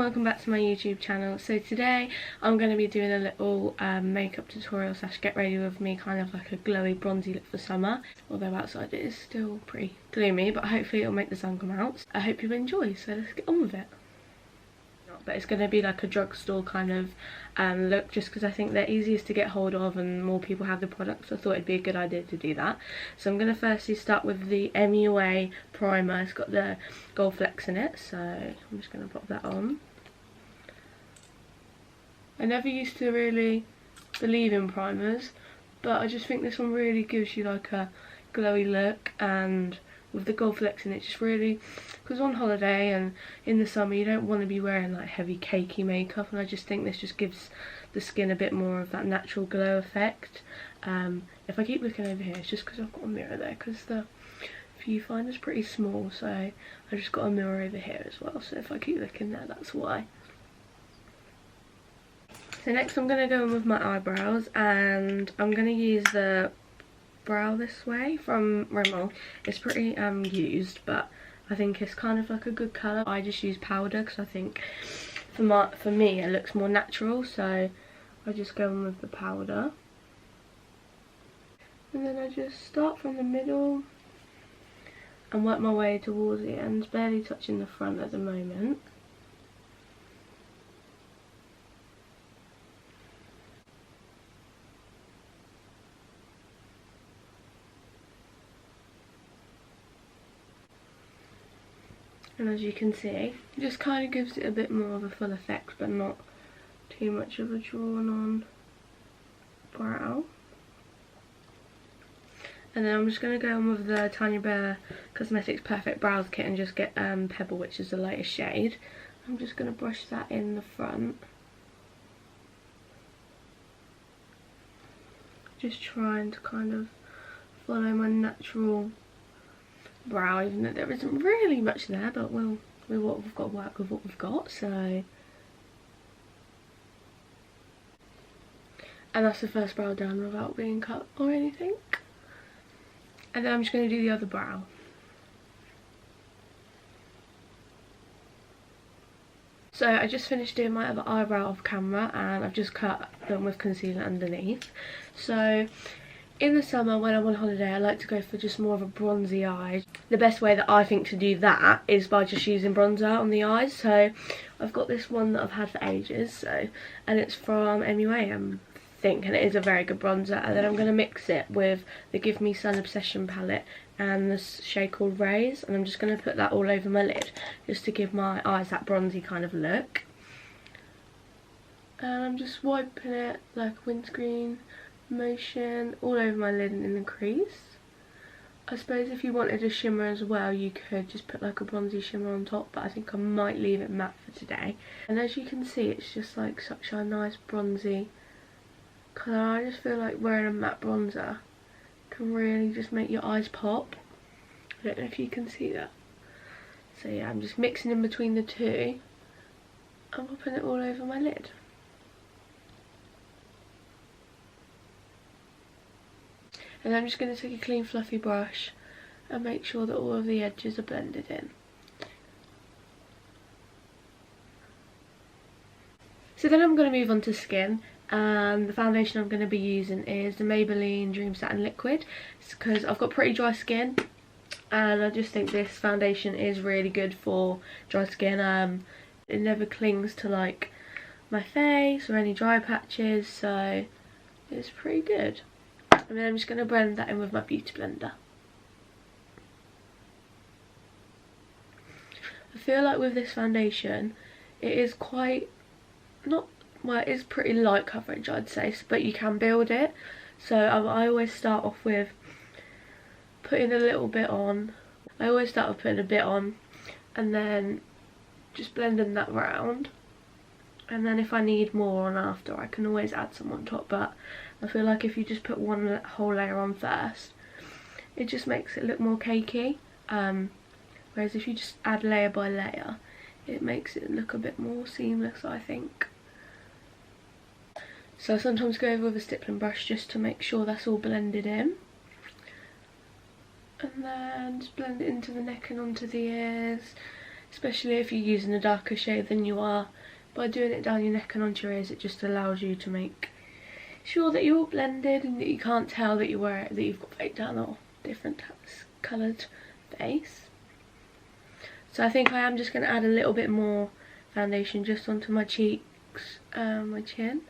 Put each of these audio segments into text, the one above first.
welcome back to my YouTube channel. So today I'm going to be doing a little makeup tutorial slash get ready with me, kind of like a glowy bronzy look for summer. Although outside it is still pretty gloomy, but hopefully it'll make the sun come out. I hope you enjoy, so let's get on with it. But it's going to be like a drugstore kind of look, just because I think they're easiest to get hold of and more people have the products, so I thought it'd be a good idea to do that. So I'm going to firstly start with the MUA primer. It's got the gold flecks in it, so I'm just going to pop that on. I never used to really believe in primers, but I just think this one really gives you like a glowy look, and with the gold flecks in it, just really, because on holiday and in the summer you don't want to be wearing like heavy cakey makeup, and I just think this just gives the skin a bit more of that natural glow effect. If I keep looking over here, it's just because I've got a mirror there, because the viewfinder's pretty small, so I just got a mirror over here as well, so if I keep looking there, that's why. So next I'm going to go in with my eyebrows, and I'm going to use the Brow This Way from Rimmel. It's pretty used, but I think it's kind of like a good colour. I just use powder because I think for me it looks more natural, so I just go in with the powder. And then I just start from the middle and work my way towards the ends, barely touching the front at the moment. And as you can see, it just kind of gives it a bit more of a full effect, but not too much of a drawn on brow. And then I'm just going to go in with the Tanya Bear Cosmetics Perfect Brows Kit and just get Pebble, which is the lightest shade. I'm just going to brush that in the front. Just trying to kind of follow my natural brow, even though there isn't really much there, but we've got to work with what we've got. So, and that's the first brow done without being cut or anything. And then I'm just going to do the other brow. So I just finished doing my other eyebrow off camera, and I've just cut them with concealer underneath. So in the summer when I'm on holiday, I like to go for just more of a bronzy eye. The best way that I think to do that is by just using bronzer on the eyes. So I've got this one that I've had for ages, and it's from MUA, I think, and it is a very good bronzer. And then I'm going to mix it with the Give Me Sun Obsession palette and this shade called Rays, and I'm just going to put that all over my lid just to give my eyes that bronzy kind of look. And I'm just wiping it like windscreen motion all over my lid and in the crease. I suppose if you wanted a shimmer as well, you could just put like a bronzy shimmer on top, but I think I might leave it matte for today. And as you can see, it's just like such a nice bronzy colour. I just feel like wearing a matte bronzer can really just make your eyes pop. I don't know if you can see that. So yeah, I'm just mixing in between the two and popping it all over my lid. And I'm just going to take a clean fluffy brush and make sure that all of the edges are blended in. So then I'm going to move on to skin, and the foundation I'm going to be using is the Maybelline Dream Satin Liquid. It's because I've got pretty dry skin, and I just think this foundation is really good for dry skin. It never clings to like my face or any dry patches, so it's pretty good. And then I'm just going to blend that in with my beauty blender. I feel like with this foundation, it is quite, well, it is pretty light coverage, I'd say, but you can build it. So I always start off with putting a little bit on. I always start with putting a bit on, and then just blending that round. And then if I need more on after, I can always add some on top, but I feel like if you just put one whole layer on first, it just makes it look more cakey. Whereas if you just add layer by layer, it makes it look a bit more seamless, I think. So I sometimes go over with a stippling brush just to make sure that's all blended in. And then just blend it into the neck and onto the ears. especially if you're using a darker shade than you are. By doing it down your neck and onto your ears, it just allows you to make sure that you're all blended and that you can't tell that that you've got fake tan or different coloured face. So I think I am just going to add a little bit more foundation just onto my cheeks, my chin,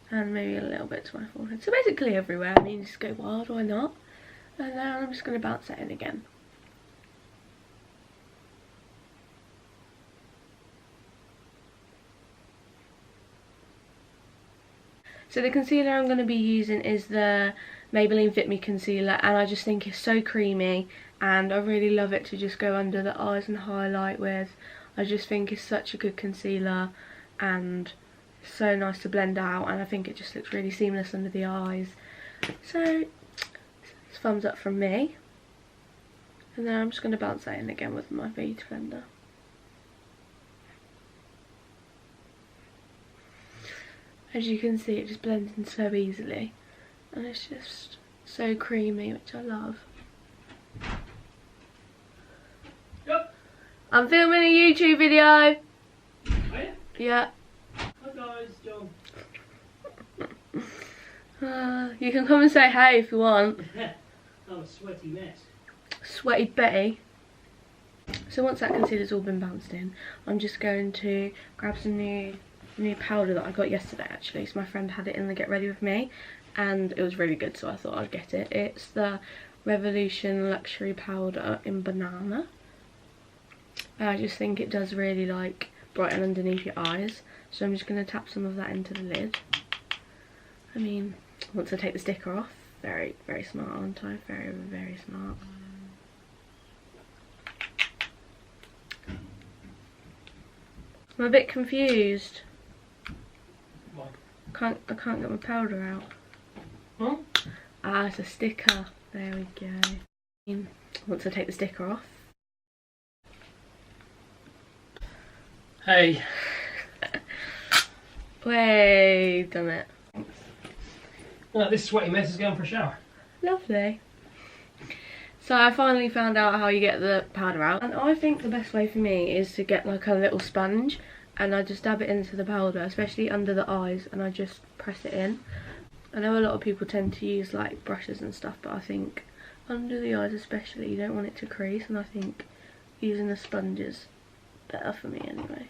and maybe a little bit to my forehead. So basically everywhere. I mean, just go wild, why not? And then I'm just going to bounce that in again. So the concealer I'm going to be using is the Maybelline Fit Me concealer, and I just think it's so creamy and I really love it to just go under the eyes and highlight with. I just think it's such a good concealer and so nice to blend out, and I think it just looks really seamless under the eyes. So it's thumbs up from me. And then I'm just going to bounce that in again with my beauty blender. As you can see, it just blends in so easily, and it's just so creamy, which I love. Yep. I'm filming a YouTube video. Are you? Yeah. Hi guys, John. You can come and say hey if you want. I'm a sweaty mess. Sweaty Betty. So once that concealer's all been bounced in, I'm just going to grab some new powder that I got yesterday actually. So my friend had it in the Get Ready With Me and it was really good, so I thought I'd get it. It's the Revolution Luxury Powder in Banana. And I just think it does really like brighten underneath your eyes. So I'm just going to tap some of that into the lid. I mean, once I take the sticker off, very, very smart, aren't I? Very, very smart. I'm a bit confused. What? I can't get my powder out. Huh? Ah, it's a sticker. There we go. Once I take the sticker off. Hey. Way done it. Well, this sweaty mess is going for a shower. Lovely. So I finally found out how you get the powder out, and I think the best way for me is to get like a little sponge and I just dab it into the powder, especially under the eyes, and I just press it in. I know a lot of people tend to use like brushes and stuff, but I think under the eyes especially you don't want it to crease, and I think using a sponge is better for me anyway.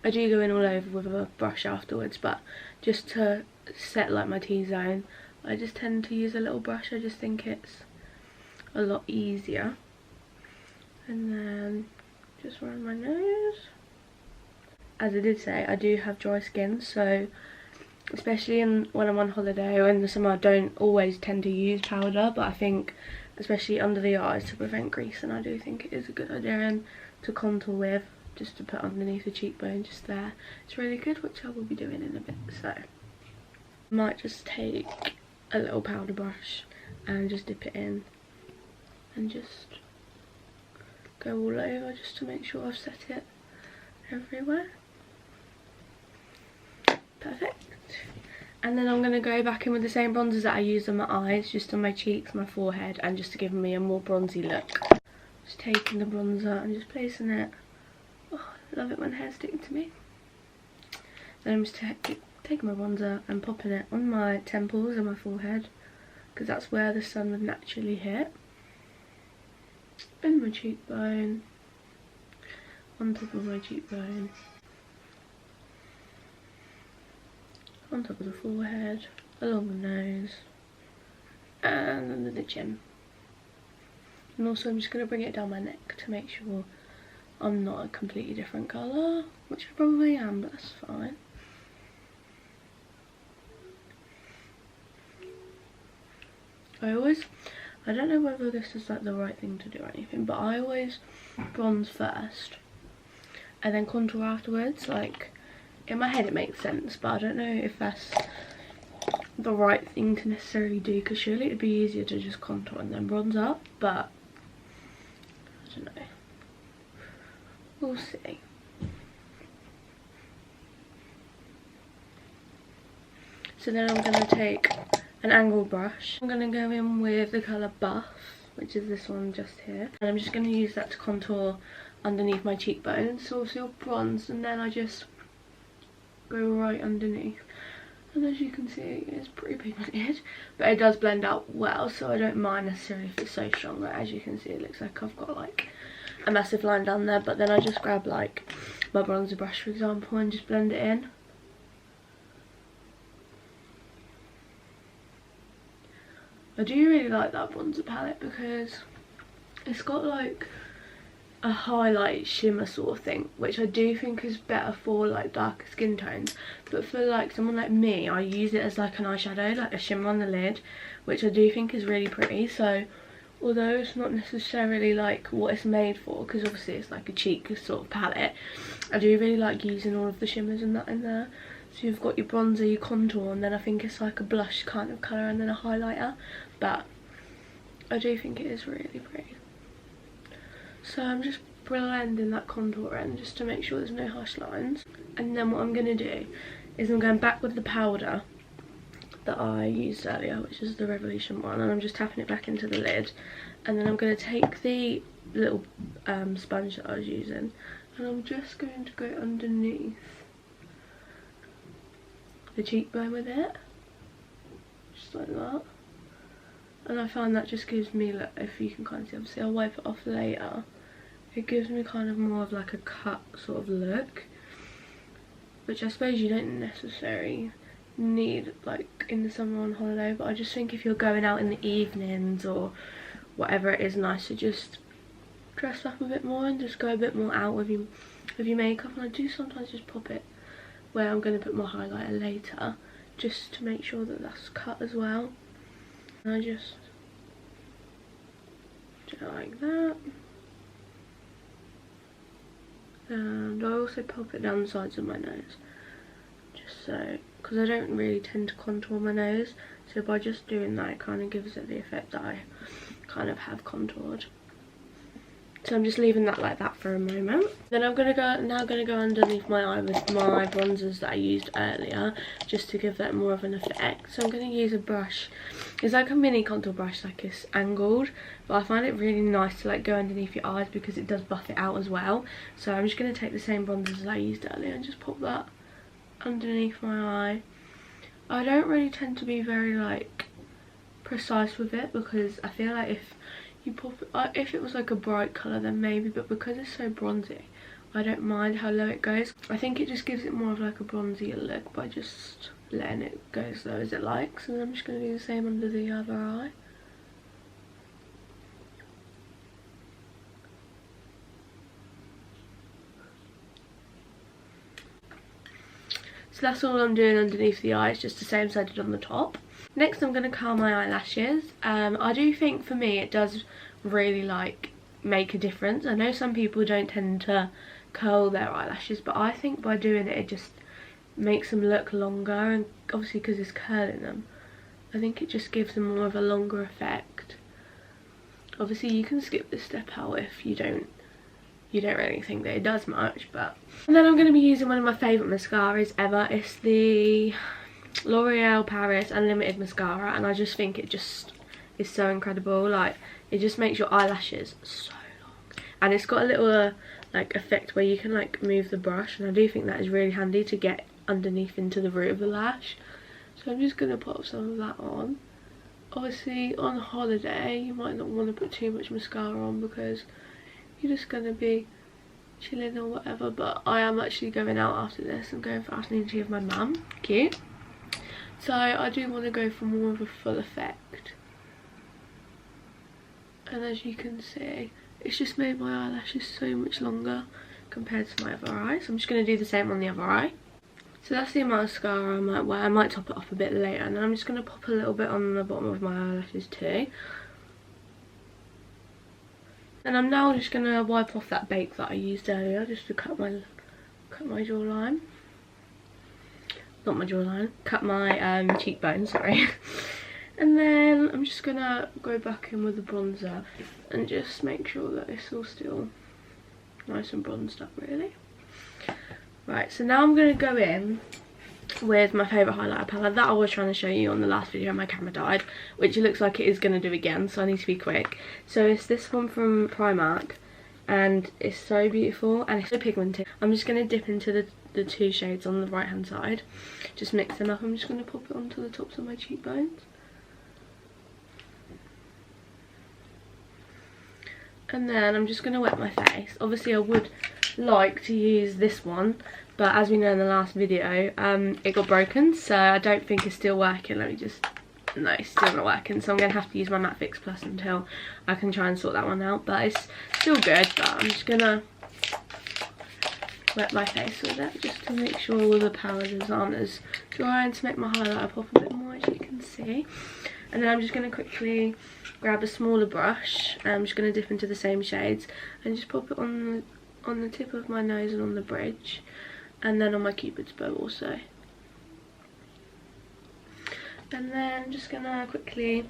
I do go in all over with a brush afterwards, but just to set like my T-zone, I just tend to use a little brush. I just think it's a lot easier. And then just around my nose. As I did say, I do have dry skin, so especially when I'm on holiday or in the summer, I don't always tend to use powder, but I think especially under the eyes to prevent grease, and I do think it is a good idea and to contour with, just to put underneath the cheekbone just there. It's really good, which I will be doing in a bit. So I might just take a little powder brush and just dip it in and just go all over just to make sure I've set it everywhere. Perfect. And then I'm going to go back in with the same bronzers that I used on my eyes, just on my cheeks, my forehead, and just to give me a more bronzy look. Just taking the bronzer and just placing it. Oh, I love it when hair's sticking to me. Then I'm just taking my bronzer and popping it on my temples and my forehead, because that's where the sun would naturally hit. And my cheekbone, on top of my cheekbone, on top of the forehead, along the nose, and under the chin. And also I'm just going to bring it down my neck to make sure I'm not a completely different colour, which I probably am, but that's fine. I don't know whether this is like the right thing to do or anything, but I always bronze first and then contour afterwards. Like, in my head it makes sense, but I don't know if that's the right thing to necessarily do, because surely it'd be easier to just contour and then bronze up, but I don't know. We'll see. So then I'm going to take an angled brush. I'm going to go in with the colour Buff, which is this one just here. And I'm just going to use that to contour underneath my cheekbones. So obviously all bronzed, and then I just go right underneath. And as you can see, it's pretty pigmented, but it does blend out well, so I don't mind necessarily if it's so strong. But as you can see, it looks like I've got like a massive line down there, but then I just grab like my bronzer brush, for example, and just blend it in. I do really like that bronzer palette because it's got like a highlight shimmer sort of thing, which I do think is better for like darker skin tones. But for like someone like me, I use it as like an eyeshadow, like a shimmer on the lid, which I do think is really pretty. So although it's not necessarily like what it's made for, because obviously it's like a cheek sort of palette, I do really like using all of the shimmers and that in there. So you've got your bronzer, your contour, and then I think it's like a blush kind of colour, and then a highlighter. But I do think it is really pretty. So I'm just blending that contour in just to make sure there's no harsh lines. And then what I'm going to do is I'm going back with the powder that I used earlier, which is the Revolution one, and I'm just tapping it back into the lid. And then I'm going to take the little sponge that I was using, and I'm just going to go underneath the cheekbone with it, just like that. And I find that just gives me, look, if you can kind of see, obviously I'll wipe it off later, it gives me kind of more of like a cut sort of look, which I suppose you don't necessarily need like in the summer on holiday. But I just think if you're going out in the evenings or whatever, it is nice to just dress up a bit more and just go a bit more out with your makeup. And I do sometimes just pop it where I'm going to put my highlighter later, just to make sure that that's cut as well. And I just do it like that. And I also pop it down the sides of my nose, just so, because I don't really tend to contour my nose, so by just doing that it kind of gives it the effect that I kind of have contoured. So I'm just leaving that like that for a moment. Then I'm now gonna go underneath my eye with my bronzers that I used earlier, just to give that more of an effect. So I'm gonna use a brush. It's like a mini contour brush, like it's angled, but I find it really nice to like go underneath your eyes because it does buff it out as well. So I'm just gonna take the same bronzers as I used earlier and just pop that underneath my eye. I don't really tend to be very like precise with it, because I feel like if you pop it, if it was like a bright colour then maybe, but because it's so bronzy I don't mind how low it goes. I think it just gives it more of like a bronzier look by just letting it go as low as it likes. And I'm just going to do the same under the other eye. So that's all I'm doing underneath the eyes, just the same as I did on the top. Next I'm going to curl my eyelashes. I do think for me it does really like make a difference. I know some people don't tend to curl their eyelashes, but I think by doing it, it just makes them look longer, and obviously because it's curling them, I think it just gives them more of a longer effect. Obviously you can skip this step out if you don't really think that it does much. But and then I'm going to be using one of my favourite mascaras ever. It's the L'Oreal Paris Unlimited mascara, and I just think it just is so incredible. Like, it just makes your eyelashes so long, and it's got a little like effect where you can like move the brush, and I do think that is really handy to get underneath into the root of the lash. So I'm just going to pop some of that on. Obviously on holiday you might not want to put too much mascara on because you're just going to be chilling or whatever, but I am actually going out after this. I'm going for afternoon tea with my mum. Cute. So I do want to go for more of a full effect, and as you can see it's just made my eyelashes so much longer compared to my other eye. So I'm just going to do the same on the other eye. So that's the amount of mascara I might wear. I might top it off a bit later, and then I'm just going to pop a little bit on the bottom of my eyelashes too. And I'm now just going to wipe off that bake that I used earlier just to cut my jawline. Not my jawline, cut my cheekbone, sorry. And then I'm just going to go back in with the bronzer and just make sure that it's all still nice and bronzed up, really. Right, so now I'm going to go in with my favourite highlighter palette that I was trying to show you on the last video. My camera died, which it looks like it is going to do again, so I need to be quick. So it's this one from Primark, and it's so beautiful and it's so pigmented. I'm just going to dip into the two shades on the right hand side, just mix them up. I'm just going to pop it onto the tops of my cheekbones. And then I'm just going to wet my face. Obviously I would like to use this one, but as we know in the last video, it got broken, so I don't think it's still working. Let me just... No, it's still not working, so I'm going to have to use my Matte Fix Plus until I can try and sort that one out. But it's still good, but I'm just going to wet my face with it just to make sure all the powders aren't as dry and to make my highlighter pop a bit more, as you can see. And then I'm just going to quickly grab a smaller brush, and I'm just going to dip into the same shades and just pop it on the tip of my nose and on the bridge, and then on my cupid's bow also. And then I'm just gonna quickly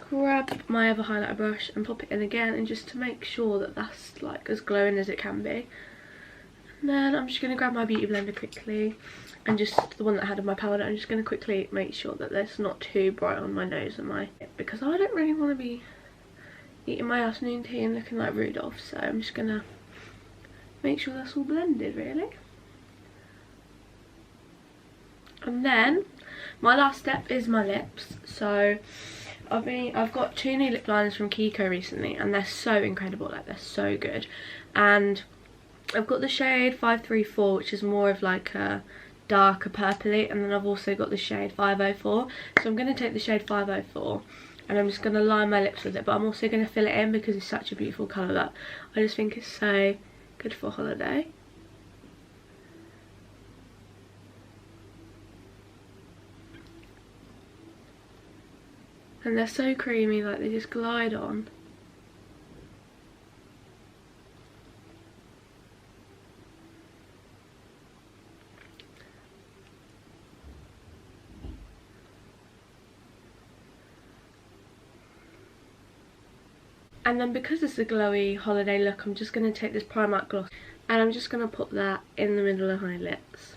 grab my other highlighter brush and pop it in again, and just to make sure that that's like as glowing as it can be. And then I'm just gonna grab my beauty blender quickly, and just the one that I had in my powder. I'm just gonna quickly make sure that it's not too bright on my nose and my lip, because I don't really want to be eating my afternoon tea and looking like Rudolph. So I'm just gonna make sure that's all blended really. And then my last step is my lips. So I've got two new lip liners from Kiko recently, and they're so incredible, like they're so good. And I've got the shade 534, which is more of like a darker purpley, and then I've also got the shade 504. So I'm going to take the shade 504 and I'm just going to line my lips with it, but I'm also going to fill it in because it's such a beautiful colour that I just think it's so good for holiday. And they're so creamy, like they just glide on. And then because it's a glowy holiday look, I'm just going to take this Primark gloss and I'm just going to put that in the middle of my lips.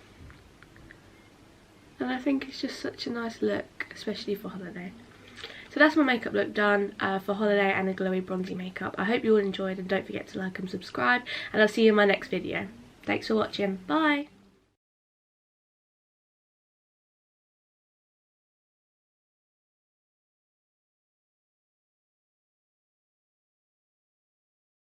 And I think it's just such a nice look, especially for holiday. So that's my makeup look done for holiday and a glowy bronzy makeup. I hope you all enjoyed, and don't forget to like and subscribe, and I'll see you in my next video. Thanks for watching. Bye!